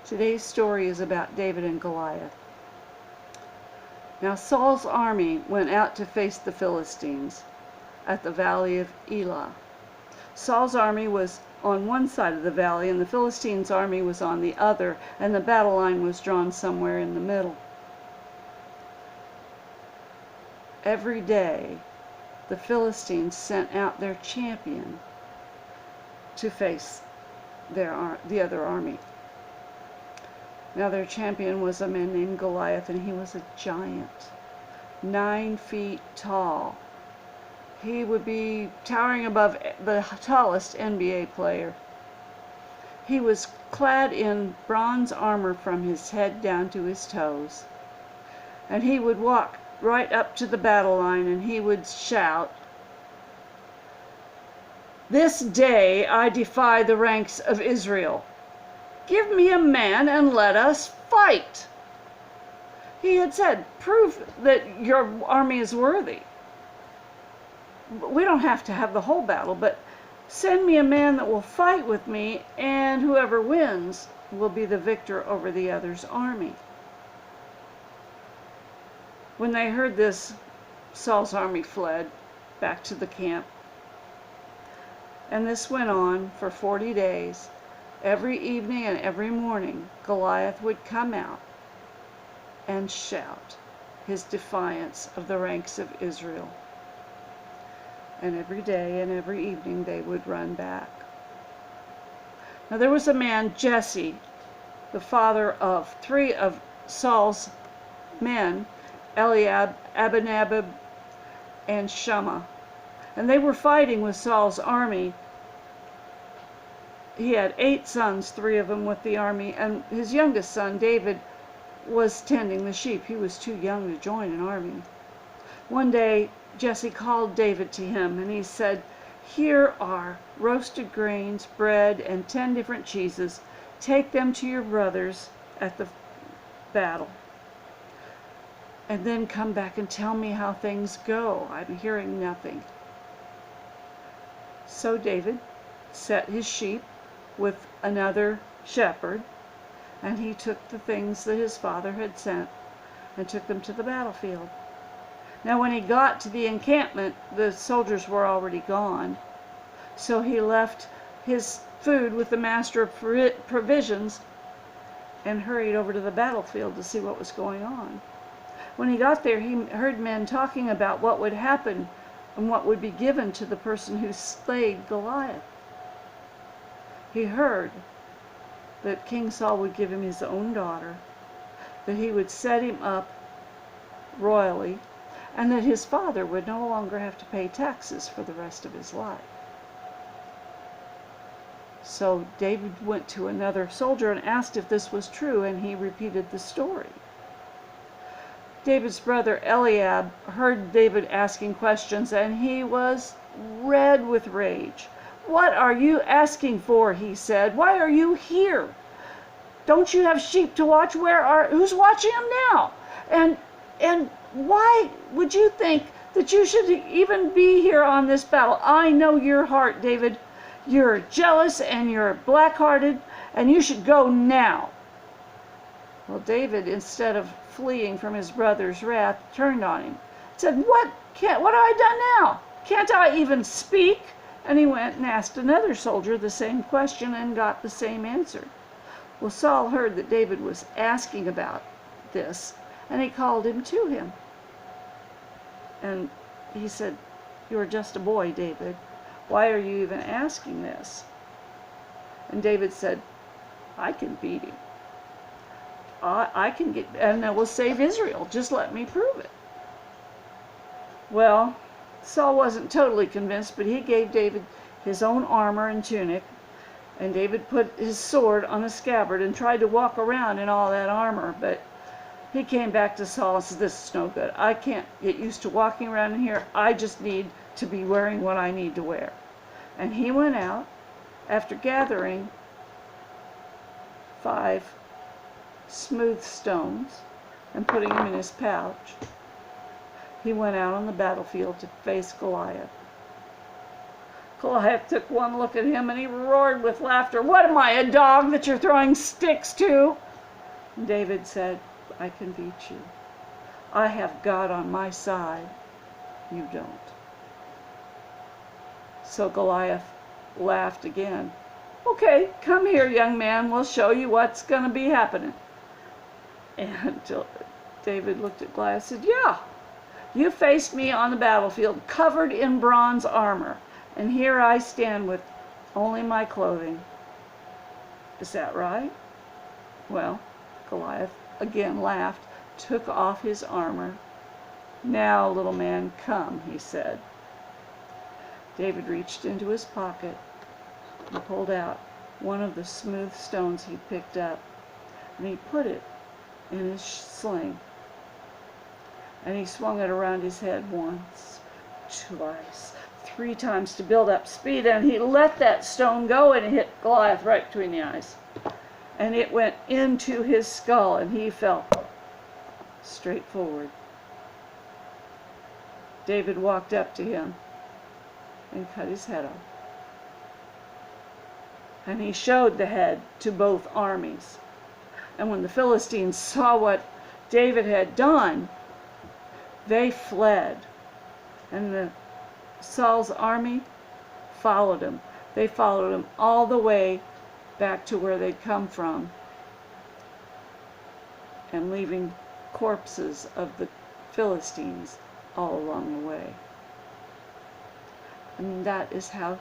Today's story is about David and Goliath. Now Saul's army went out to face the Philistines at the valley of Elah. Saul's army was on one side of the valley and the Philistines' army was on the other, and the battle line was drawn somewhere in the middle. Every day, the Philistines sent out their champion to face the other army. Now their champion was a man named Goliath, and he was a giant, 9 feet tall. He would be towering above the tallest NBA player. He was clad in bronze armor from his head down to his toes. And he would walk right up to the battle line and he would shout, "This day I defy the ranks of Israel. Give me a man and let us fight." He had said, "Prove that your army is worthy. We don't have to have the whole battle, but send me a man that will fight with me, and whoever wins will be the victor over the other's army." When they heard this, Saul's army fled back to the camp. And this went on for 40 days. Every evening and every morning, Goliath would come out and shout his defiance of the ranks of Israel. And every day and every evening they would run back. Now there was a man, Jesse, the father of 3 of Saul's men, Eliab, Abinadab, and Shammah. And they were fighting with Saul's army. He had 8 sons, 3 of them with the army, and his youngest son, David, was tending the sheep. He was too young to join an army. One day, Jesse called David to him, and he said, "Here are roasted grains, bread, and 10 different cheeses. Take them to your brothers at the battle. And then come back and tell me how things go. I'm hearing nothing." So David set his sheep with another shepherd, and he took the things that his father had sent and took them to the battlefield. Now when he got to the encampment, the soldiers were already gone. So he left his food with the master of provisions and hurried over to the battlefield to see what was going on. When he got there, he heard men talking about what would happen and what would be given to the person who slayed Goliath. He heard that King Saul would give him his own daughter, that he would set him up royally, and that his father would no longer have to pay taxes for the rest of his life. So David went to another soldier and asked if this was true, and he repeated the story. David's brother Eliab heard David asking questions, and he was red with rage. "What are you asking for?" he said. "Why are you here? Don't you have sheep to watch? Who's watching them now? And why would you think that you should even be here on this battle? I know your heart, David. You're jealous and you're black-hearted, and you should go now." Well, David, instead of fleeing from his brother's wrath, turned on him. Said, what have I done now? Can't I even speak?" And he went and asked another soldier the same question and got the same answer. Well, Saul heard that David was asking about this, and he called him to him. And he said, "You're just a boy, David. Why are you even asking this?" And David said, "I can beat him. I can get, and it will save Israel. Just let me prove it." Well, Saul wasn't totally convinced, but he gave David his own armor and tunic, and David put his sword on a scabbard and tried to walk around in all that armor, but he came back to Saul and said, "This is no good. I can't get used to walking around in here. I just need to be wearing what I need to wear." And he went out after gathering 5 smooth stones and putting them in his pouch. He went out on the battlefield to face Goliath. Goliath took one look at him and he roared with laughter. "What am I, a dog that you're throwing sticks to?" And David said, "I can beat you. I have God on my side. You don't." So Goliath laughed again. "Okay, come here, young man. We'll show you what's going to be happening." And David looked at Goliath and said, "Yeah, you faced me on the battlefield covered in bronze armor, and here I stand with only my clothing. Is that right?" Well, Goliath again laughed, took off his armor. "Now, little man, come," he said. David reached into his pocket and pulled out one of the smooth stones he'd picked up, and he put it in his sling. And he swung it around his head once, twice, 3 times to build up speed, and he let that stone go and it hit Goliath right between the eyes. And it went into his skull and he fell straight forward. David walked up to him and cut his head off. And he showed the head to both armies. And when the Philistines saw what David had done, they fled. And Saul's army followed him. They followed him all the way back to where they'd come from, and leaving corpses of the Philistines all along the way. And that is how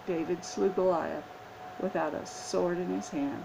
David slew Goliath, without a sword in his hand.